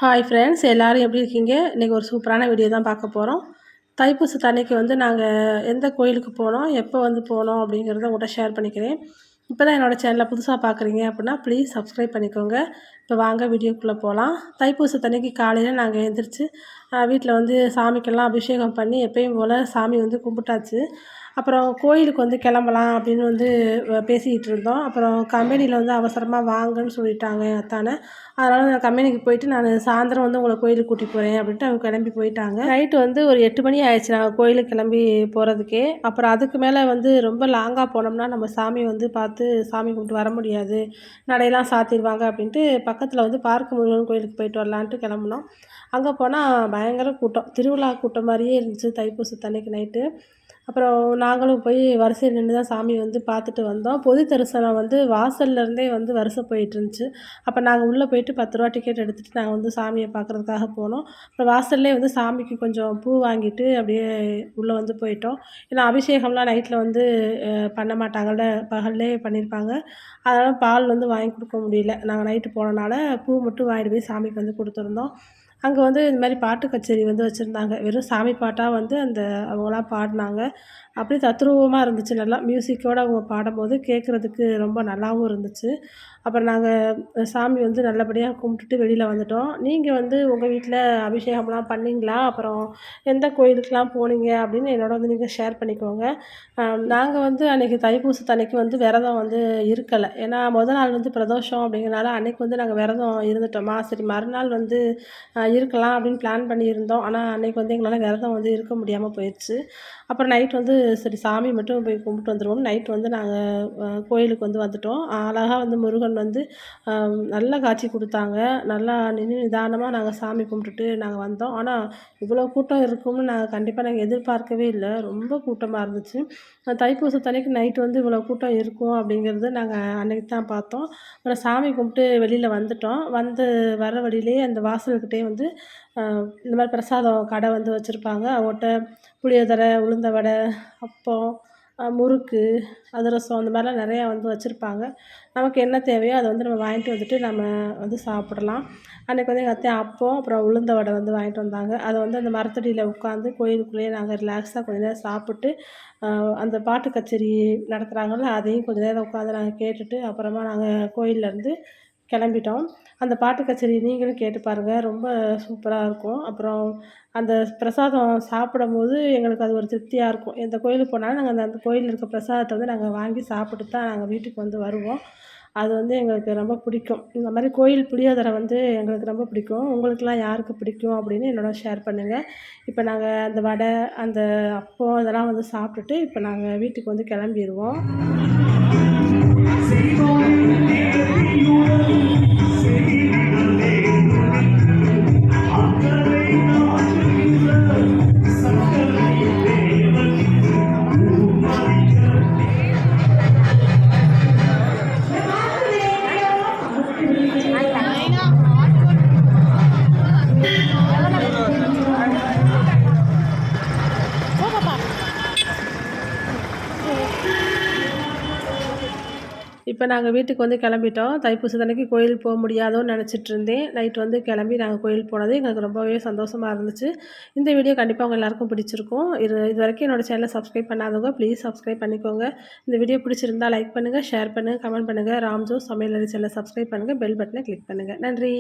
Hi friends, எல்லோரும் எப்படி இருக்கீங்க? இன்றைக்கி ஒரு சூப்பரான வீடியோ தான் பார்க்க போகிறோம். தைப்பூசத்து அன்னைக்கு வந்து நாங்கள் எந்த கோயிலுக்கு போனோம், எப்போ வந்து போனோம் அப்படிங்கிறத உங்கள்கிட்ட ஷேர் பண்ணிக்கிறேன். இப்போ தான் என்னோடய சேனலை புதுசாக பார்க்குறீங்க அப்படின்னா ப்ளீஸ் சப்ஸ்கிரைப் பண்ணிக்கோங்க. இப்போ வாங்க வீடியோக்குள்ளே போகலாம். தைப்பூசத்து அன்னைக்கு காலையில் நாங்கள் எழுந்திரிச்சு வீட்டில் வந்து சாமிக்கெல்லாம் அபிஷேகம் பண்ணி எப்பயும் போல் சாமி வந்து கும்பிட்டாச்சு. அப்புறம் கோயிலுக்கு வந்து கிளம்பலாம் அப்படின்னு வந்து பேசிக்கிட்டு இருந்தோம். அப்புறம் கம்பெனியில் வந்து அவசரமாக வாங்கன்னு சொல்லிட்டாங்க என் அத்தானை. அதனால் நான் கம்பெனிக்கு போயிட்டு நான் சாயந்தரம் வந்து உங்களை கோயிலுக்கு கூட்டிகிட்டு போகிறேன் அப்படின்ட்டு அவங்க கிளம்பி போயிட்டாங்க. நைட்டு வந்து ஒரு 8 மணி ஆயிடுச்சு நாங்கள் கோயிலுக்கு கிளம்பி போகிறதுக்கே. அப்புறம் அதுக்கு மேலே வந்து ரொம்ப லாங்காக போனோம்னா நம்ம சாமி வந்து பார்த்து சாமி கும்பிட்டு வர முடியாது, நடையெல்லாம் சாத்திடுவாங்க அப்படின்ட்டு பக்கத்தில் வந்து பார்க்கு முருகன் கோயிலுக்கு போயிட்டு வரலான்ட்டு கிளம்புனோம். அங்கே போனால் பயங்கர கூட்டம், திருவிழா கூட்டம் மாதிரியே இருந்துச்சு தைப்பூசத்து அன்னைக்கு நைட்டு. அப்புறம் நாங்களும் போய் வரிசையில் நின்று தான் சாமி வந்து பார்த்துட்டு வந்தோம். பொது தரிசனம் வந்து வாசல்லேருந்தே வந்து வரிசை போயிட்டுருந்துச்சு. அப்போ நாங்கள் உள்ளே போயிட்டு ரூ. 10 டிக்கெட் எடுத்துகிட்டு நாங்கள் வந்து சாமியை பார்க்குறதுக்காக போனோம். அப்புறம் வாசல்லே வந்து சாமிக்கு கொஞ்சம் பூ வாங்கிட்டு அப்படியே உள்ளே வந்து போயிட்டோம். ஏன்னா அபிஷேகம்லாம் நைட்டில் வந்து பண்ண மாட்டாங்கள்ல, பகல்லே பண்ணியிருப்பாங்க. அதனால் பால் வந்து வாங்கி கொடுக்க முடியல. நாங்கள் நைட்டு போனனால பூ மட்டும் வாங்கிட்டு போய் சாமிக்கு வந்து கொடுத்துருந்தோம். அங்கே வந்து இந்த மாதிரி பாட்டு கச்சேரி வந்து வச்சுருந்தாங்க. வெறும் சாமி பாட்டாக வந்து அவங்களாம் பாடினாங்க. அப்படியே தத்ரூபமாக இருந்துச்சு. நல்லா மியூசிக்கோடு அவங்க பாடும்போது கேட்குறதுக்கு ரொம்ப நல்லாவும் இருந்துச்சு. அப்புறம் நாங்கள் சாமி வந்து நல்லபடியாக கும்பிட்டுட்டு வெளியில் வந்துட்டோம். நீங்கள் வந்து உங்கள் வீட்டில் அபிஷேகம்லாம் பண்ணீங்களா? அப்புறம் எந்த கோயிலுக்கெலாம் போனீங்க அப்படின்னு என்னோட வந்து நீங்கள் ஷேர் பண்ணிக்கோங்க. நாங்கள் வந்து அன்றைக்கி தைப்பூசத்து அன்னைக்கு வந்து விரதம் வந்து இருக்கலை. ஏன்னா நாள் வந்து பிரதோஷம் அப்படிங்கிறனால அன்றைக்கி வந்து நாங்கள் விரதம் இருந்துட்டோமா, சரி மறுநாள் வந்து இருக்கலாம் அப்படின்னு பிளான் பண்ணியிருந்தோம். ஆனால் அன்றைக்கி வந்து எங்களால் விரதம் வந்து இருக்க முடியாமல் போயிடுச்சு. அப்புறம் நைட் வந்து சரி சாமி மட்டும் போய் கும்பிட்டு வந்துருவோம். நைட் வந்து நாங்கள் கோயிலுக்கு வந்து வந்துட்டோம். அழகா வந்து முருகன் வந்து நல்ல காட்சி கொடுத்தாங்க. நல்லா நின்று நிதானமாக நாங்கள் சாமி கும்பிட்டுட்டு நாங்கள் வந்தோம். ஆனால் இவ்வளோ கூட்டம் இருக்கும்னு நாங்கள் எதிர்பார்க்கவே இல்லை. ரொம்ப கூட்டமாக இருந்துச்சு. தைப்பூசத்தன்னைக்கு நைட்டு வந்து இவ்வளோ கூட்டம் இருக்கும் அப்படிங்கிறது நாங்கள் அன்னைக்கு தான் பார்த்தோம். அப்புறம் சாமி கும்பிட்டு வெளியில் வந்துட்டோம். வர வழியிலேயே அந்த வாசல்கிட்டயே வந்து இந்த மாதிரி பிரசாதம் கடை வந்து வச்சுருப்பாங்க. அவங்கள்ட்ட புளியோதரை, உளுந்த வடை, அப்பம், முறுக்கு, அதிரசம் அந்த மாதிரிலாம் நிறையா வந்து வச்சுருப்பாங்க. நமக்கு என்ன தேவையோ அதை வந்து நம்ம வாங்கிட்டு வந்துட்டு நம்ம வந்து சாப்பிடலாம். அன்றைக்கி வந்து எங்கள் அத்தை அப்பம், அப்புறம் உளுந்த வடை வந்து வாங்கிட்டு வந்தாங்க. அதை வந்து அந்த மரத்தடியில் உட்காந்து கோயிலுக்குள்ளேயே நாங்கள் ரிலாக்ஸாக கொஞ்ச நேரம் சாப்பிட்டு அந்த பாட்டு கச்சேரி நடத்துகிறாங்கள்ல, அதையும் கொஞ்ச நேரம் உட்காந்து நாங்கள் கேட்டுட்டு அப்புறமா நாங்கள் கோயில்லேருந்து கிளம்பிட்டோம். அந்த பாட்டு கச்சேரி நீங்களும் கேட்டு பாருங்கள், ரொம்ப சூப்பராக இருக்கும். அப்புறம் அந்த பிரசாதம் சாப்பிடும்போது எங்களுக்கு அது ஒரு திருப்தியாக இருக்கும். எந்த கோயிலுக்கு போனாலும் நாங்கள் அந்த அந்த கோயிலில் இருக்க பிரசாதத்தை வந்து நாங்கள் வாங்கி சாப்பிட்டு தான் நாங்கள் வீட்டுக்கு வந்து வருவோம். அது வந்து எங்களுக்கு ரொம்ப பிடிக்கும். இந்த மாதிரி கோயில் புளியோதரை வந்து எங்களுக்கு ரொம்ப பிடிக்கும். உங்களுக்கெலாம் யாருக்கு பிடிக்கும் அப்படின்னு என்னோட ஷேர் பண்ணுங்கள். இப்போ நாங்கள் அந்த வடை, அந்த அப்பம் இதெல்லாம் வந்து சாப்பிட்டுட்டு இப்போ நாங்கள் வீட்டுக்கு வந்து கிளம்பிருவோம். இப்போ நாங்கள் வீட்டுக்கு வந்து கிளம்பிட்டோம். தைப்பூசத்து அன்னைக்கு கோயிலுக்கு போக முடியாதோன்னு நினச்சிட்ருந்தேன். நைட் வந்து கிளம்பி நாங்கள் கோயிலுக்கு போனது எங்களுக்கு ரொம்பவே சந்தோஷமாக இருந்துச்சு. இந்த வீடியோ கண்டிப்பாக உங்கள் எல்லாருக்கும் பிடிச்சிருக்கும். இதுவரைக்கும் என்னோடய சேனலை சப்ஸ்கிரைப் பண்ணாதவங்க ப்ளீஸ் சப்ஸ்கிரைப் பண்ணிக்கோங்க. இந்த வீடியோ பிடிச்சிருந்தா லைக் பண்ணுங்கள், ஷேர் பண்ணுங்கள், கமெண்ட் பண்ணுங்கள். ராம்ஜோஸ் சமையலறை சேனலை சப்ஸ்கிரைப் பண்ணுங்கள், பெல் பட்டனை கிளிக் பண்ணுங்கள். நன்றி.